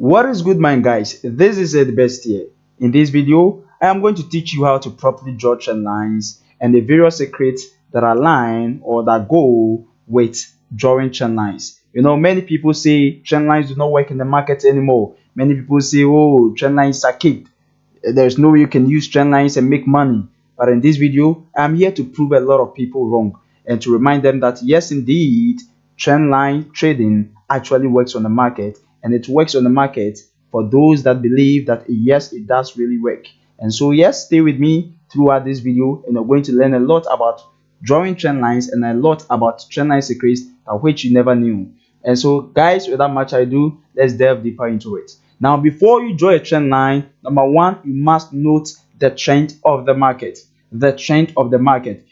What is good, my guys? This is the best here. In this video, I am going to teach you how to properly draw trend lines and the various secrets that align or that go with drawing trend lines. Many people say trend lines do not work in the market anymore. Many people say, oh, trend lines are kicked. There's no way you can use trend lines and make money. But in this video, I'm here to prove a lot of people wrong and to remind them that yes, indeed, trend line trading actually works on the market, and it works on the market for those that believe that yes, it does really work. And so yes, stay with me throughout this video, and you're going to learn a lot about drawing trend lines and a lot about trend line secrets that which you never knew. And so guys, without much ado, let's delve deeper into it. Now, before you draw a trend line, number one, you must note the trend of the market. The trend of the market.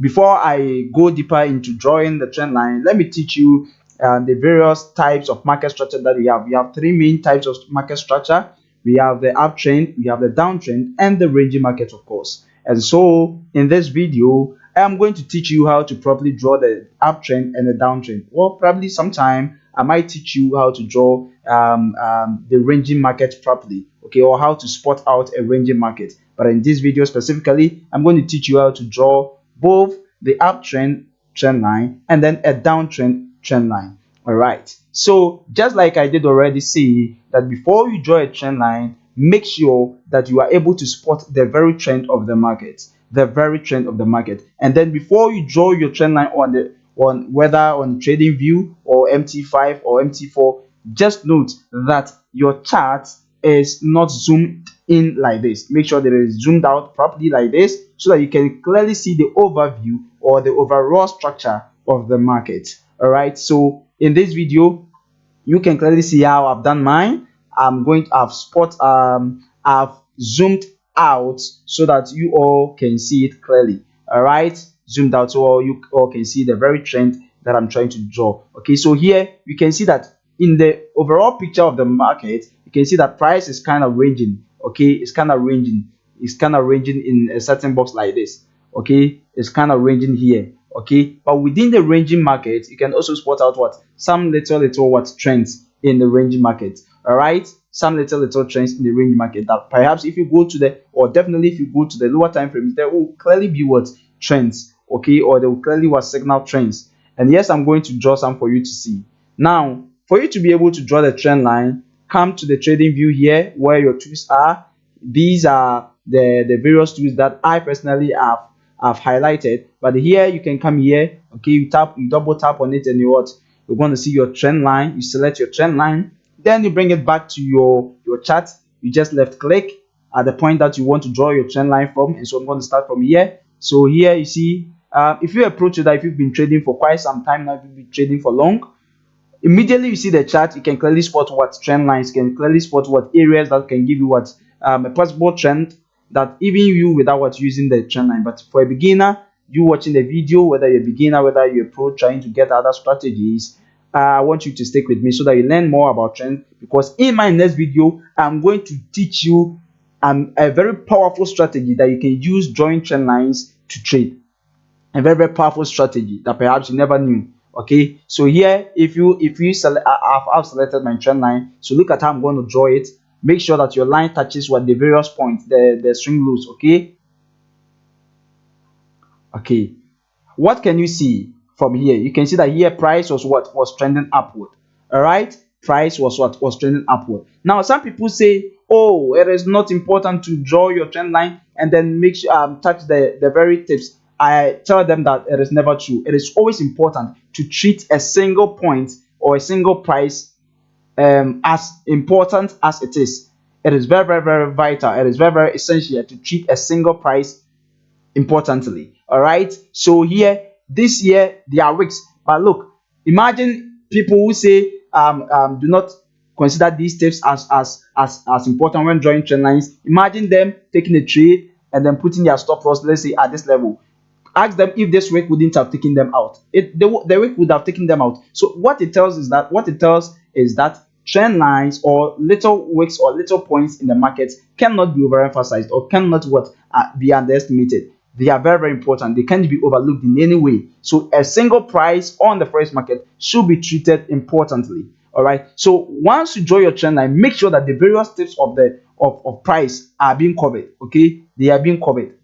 Before I go deeper into drawing the trend line, let me teach you the various types of market structure that we have. We have three main types of market structure. We have the uptrend, we have the downtrend, and the ranging market, of course. And so, in this video, I am going to teach you how to properly draw the uptrend and the downtrend. Well, probably sometime I might teach you how to draw the ranging market properly, okay, or how to spot out a ranging market. But in this video specifically, I'm going to teach you how to draw both the uptrend trend line and then a downtrend trend line. All right. So just like I did already say that before you draw a trend line, make sure that you are able to spot the very trend of the market, the very trend of the market. And then before you draw your trend line on whether on trading view or MT5 or MT4, just note that your chart is not zoomed in like this. Make sure that it is zoomed out properly like this so that you can clearly see the overview or the overall structure of the market. All right, so in this video you can clearly see how I've done mine. I've zoomed out so that you all can see it clearly. All right, zoomed out so you all can see the very trend that I'm trying to draw. Okay, so here you can see that in the overall picture of the market, you can see that price is kind of ranging. Okay, it's kind of ranging in a certain box like this. Okay, it's kind of ranging here. Okay, but within the ranging market, you can also spot out what some little what trends in the ranging market. All right, some little trends in the ranging market that perhaps if you go to the, or definitely if you go to the lower time frames, there will clearly be what trends. Okay, or there will clearly what signal trends. And yes, I'm going to draw some for you to see. Now, for you to be able to draw the trend line, come to the trading view here where your tools are. These are the various tools that I personally have highlighted. But here you can come here. Okay, you double tap on it, and you're going to see your trend line. You select your trend line, then you bring it back to your chart. You just left click at the point that you want to draw your trend line from. And so I'm going to start from here. So here you see, if you approach it, if you've been trading for quite some time now, if you've been trading for long, immediately you see the chart, you can clearly spot what trend lines, can clearly spot what areas that can give you what a possible trend that even you without using the trend line. But for a beginner, you watching the video, whether you're a beginner, whether you're a pro trying to get other strategies, I want you to stick with me so that you learn more about trends, because in my next video I'm going to teach you a very powerful strategy that you can use drawing trend lines to trade. A very powerful strategy that perhaps you never knew. Okay, so here if you select, I've selected my trend line. So look at how I'm going to draw it. Make sure that your line touches what the various points, the string lows. Okay, what can you see from here? You can see that here price was trending upward. All right, price was trending upward. Now some people say, oh, it is not important to draw your trend line and then make sure touch the very tips. I tell them that it is never true. It is always important to treat a single point or a single price as important as it is. It is very vital. It is very essential to treat a single price importantly. All right, so here this year there are weeks, but look, imagine people who say do not consider these tips as important when drawing trend lines. Imagine them taking a trade and then putting their stop loss, let's say at this level. Ask them if this week wouldn't have taken them out. The week would have taken them out. So what it tells is that trend lines or little wicks or little points in the market cannot be overemphasized or cannot be underestimated. They are very important. They can't be overlooked in any way. So a single price on the forex market should be treated importantly. All right, so once you draw your trend line, make sure that the various tips of the of price are being covered. Okay, they are being covered.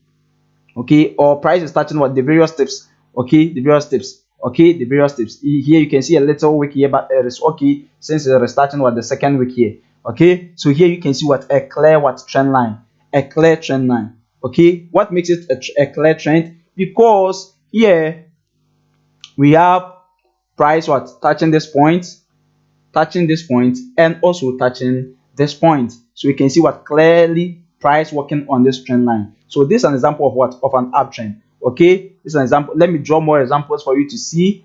Okay, or price is starting what the various tips. Okay, the various tips. Okay, the various tips. Here you can see a little wick here, but it is okay since it is starting what the second wick here. Okay, so here you can see what a clear what trend line, a clear trend line. Okay, what makes it a clear trend? Because here we have price what touching this point, and also touching this point. So we can see what clearly price working on this trend line. So this is an example of what, of an uptrend. Okay, this is an example. Let me draw more examples for you to see.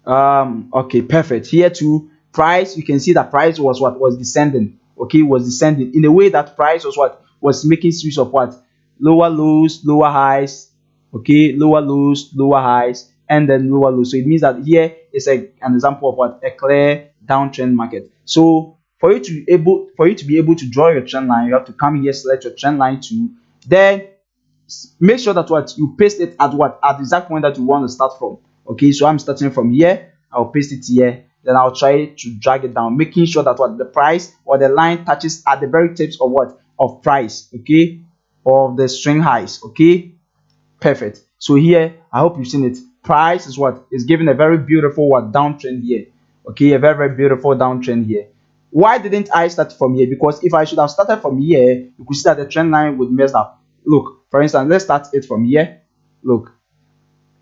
Okay, perfect. Here too, price, you can see that price was what, was descending. Okay, was descending in a way that price was what, was making series of what, lower lows, lower highs. Okay, lower lows, lower highs, and then lower lows. So it means that here is an example of what, a clear downtrend market. So for you to be able to draw your trend line, you have to come here, select your trend line too, then make sure that what you paste it at what, at the exact point that you want to start from. Okay, so I'm starting from here, I'll paste it here, then I'll try to drag it down, making sure that what, the price or the line touches at the very tips of what, of price. Okay, of the string highs. Okay, perfect. So here I hope you've seen it. Price is what, is giving a very beautiful what, downtrend here. Okay, a very beautiful downtrend here. Why didn't I start from here? Because if I should have started from here, you could see that the trend line would mess up. Look, for instance, let's start it from here. Look,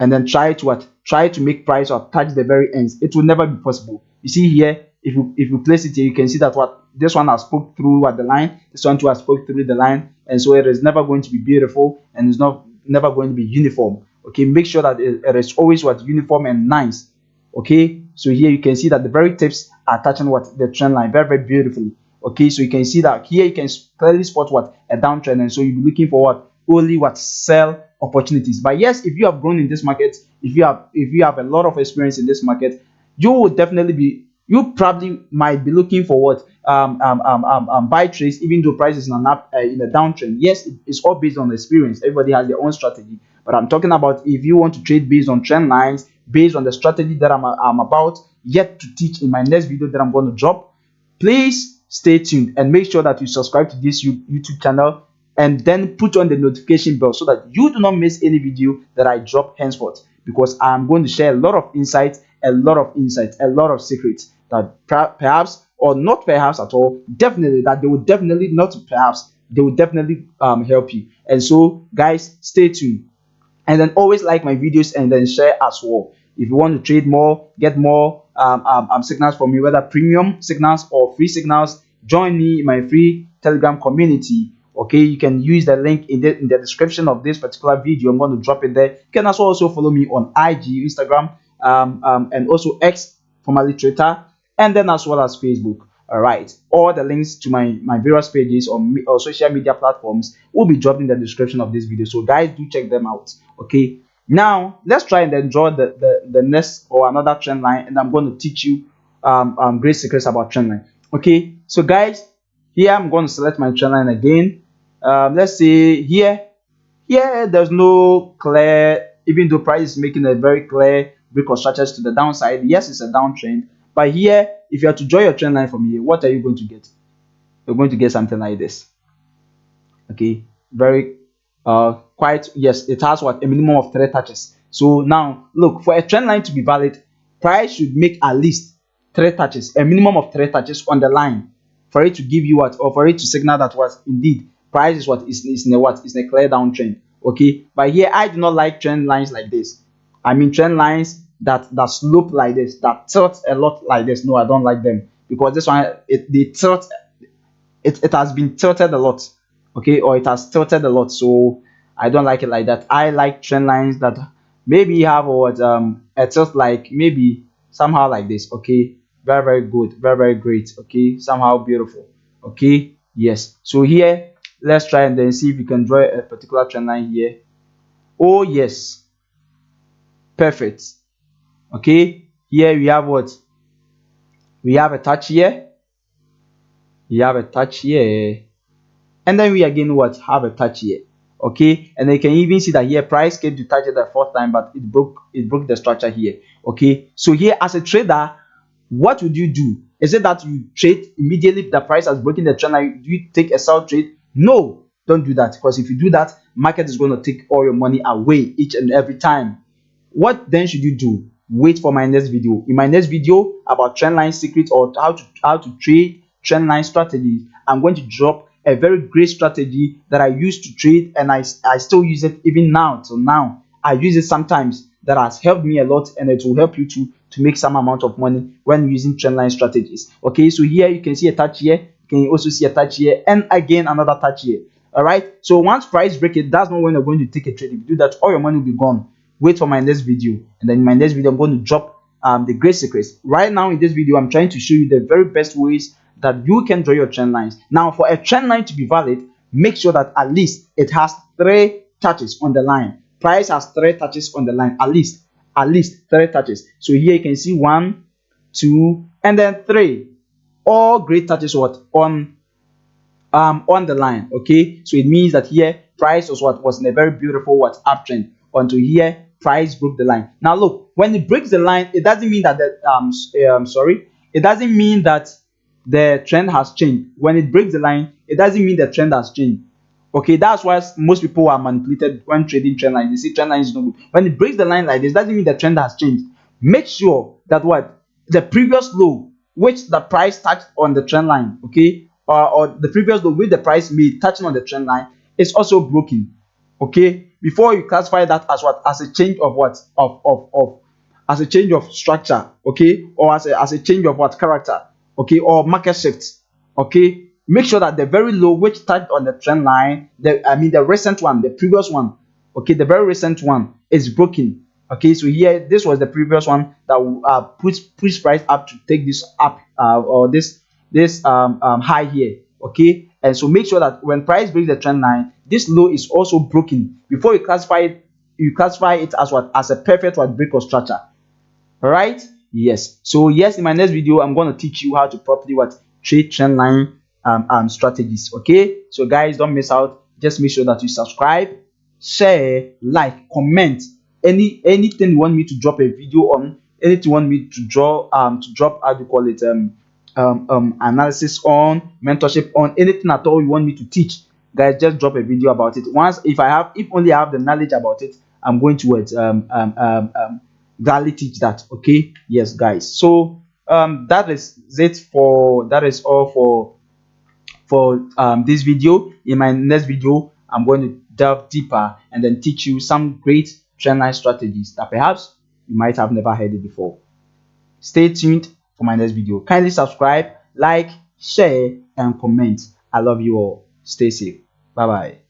and then try to what, try to make price or touch the very ends. It will never be possible. You see here, if you place it here, you can see that what, this one has spoke through what, the line, this one too has spoke through the line, and so it is never going to be beautiful, and it's not never going to be uniform. Okay, make sure that it is always what, uniform and nice. Okay, so here you can see that the very tips are touching what, the trend line very beautifully. Okay, so you can see that here you can clearly spot what, a downtrend, and so you'll be looking for what, only what, sell opportunities. But yes, if you have grown in this market, if you have a lot of experience in this market, you will definitely be, you probably might be looking for what, buy trades even though price is in in a downtrend. Yes, it's all based on experience. Everybody has their own strategy, but I'm talking about if you want to trade based on trend lines, based on the strategy that I'm about yet to teach in my next video that I'm going to drop. Please stay tuned and make sure that you subscribe to this YouTube channel, and then put on the notification bell so that you do not miss any video that I drop henceforth, because I'm going to share a lot of insights, a lot of secrets that perhaps, or not perhaps at all, definitely, that they will definitely, not perhaps, they will definitely help you. And so guys, stay tuned, and then always like my videos and then share as well. If you want to trade more, get more signals from me, whether premium signals or free signals, join me in my free Telegram community. Okay, you can use the link in the description of this particular video. I'm going to drop it there. You can also follow me on IG, Instagram, and also X, formerly Twitter, and then as well as Facebook. All right, all the links to my various pages or social media platforms will be dropped in the description of this video, so guys, do check them out. Okay, now let's try and then draw the next or another trend line, and I'm going to teach you great secrets about trend line. Okay, so guys, here I'm going to select my trend line again. Let's say here there's no clear, even though price is making a very clear break of structures to the downside. Yes, it's a downtrend, but here, if you are to draw your trend line from here, what are you going to get? You're going to get something like this. Okay, very quite, yes, it has what, a minimum of 3 touches. So now look, for a trend line to be valid, price should make at least 3 touches, a minimum of 3 touches on the line, for it to give you what, or for it to signal that was indeed price is what, is in a what, is in a clear downtrend. Okay, but here I do not like trend lines like this. I mean trend lines that slope like this, that tilt a lot like this. No, I don't like them, because this one, they tilt, it has been tilted a lot. Okay, or it has tilted a lot, so I don't like it like that. I like trend lines that maybe have what, a tilt like maybe somehow like this. Okay, very good, very great. Okay, somehow beautiful. Okay, yes, so here let's try and then see if we can draw a particular trend line here. Oh yes, perfect. Okay, here we have what, we have a touch here, we have a touch here, and then we again what, have a touch here. Okay, and you can even see that here price came to touch it the 4th time, but it broke the structure here. Okay, so here as a trader, what would you do? Is it that you trade immediately if the price has broken the trend line? Do you take a sell trade? No, don't do that, because if you do that, market is going to take all your money away each and every time. What then should you do? Wait for my next video. In my next video about trendline secrets, or how to trade trendline strategies, I'm going to drop a very great strategy that I used to trade, and I still use it even now. Till now, I use it sometimes. That has helped me a lot, and it will help you to make some amount of money when using trendline strategies. Okay, so here you can see a touch here, you can also see a touch here, and again another touch here. All right, so once price break it, that's not when you're going to take a trade. If you do that, all your money will be gone. Wait for my next video, and then in my next video I'm going to drop the great secrets. Right now in this video, I'm trying to show you the very best ways that you can draw your trend lines. Now, for a trend line to be valid, make sure that at least it has 3 touches on the line. Price has 3 touches on the line, at least 3 touches. So here you can see 1, 2, and then 3. All great touches what on the line. Okay, so it means that here price was in a very beautiful uptrend until here price broke the line. Now look, when it breaks the line, it doesn't mean that it doesn't mean that the trend has changed. When it breaks the line, it doesn't mean the trend has changed. Okay, that's why most people are manipulated when trading trend line. They see trend line is no good. When it breaks the line like this, doesn't mean the trend has changed. Make sure that the previous low which the price touched on the trend line, okay, or the previous low with the price made touching on the trend line is also broken. Okay, before you classify that as as a change of as a change of structure, okay, or as a change of character, okay, or market shift. Okay, make sure that the very low which touched on the trend line, the recent one, the previous one, okay, the very recent one is broken. Okay, so here this was the previous one that push price up to take this up, or this high here. Okay, and so make sure that when price breaks the trend line, this low is also broken before you classify it. You classify it as as a perfect break or structure. All right, yes. So yes, in my next video I'm going to teach you how to properly trade trend line strategies. Okay, so guys, don't miss out. Just make sure that you subscribe, share, like, comment. Anything you want me to drop a video on, anything you want me to drop, how do you call it, analysis on, mentorship on, anything at all you want me to teach, guys, just drop a video about it. Once, if only I have the knowledge about it, I'm going to gladly teach that. Okay, yes guys, so that is all for this video. In my next video, I'm going to delve deeper and then teach you some great trendline strategies that perhaps you might have never heard it before. Stay tuned for my next video. Kindly subscribe, like, share, and comment. I love you all. Stay safe. Bye bye.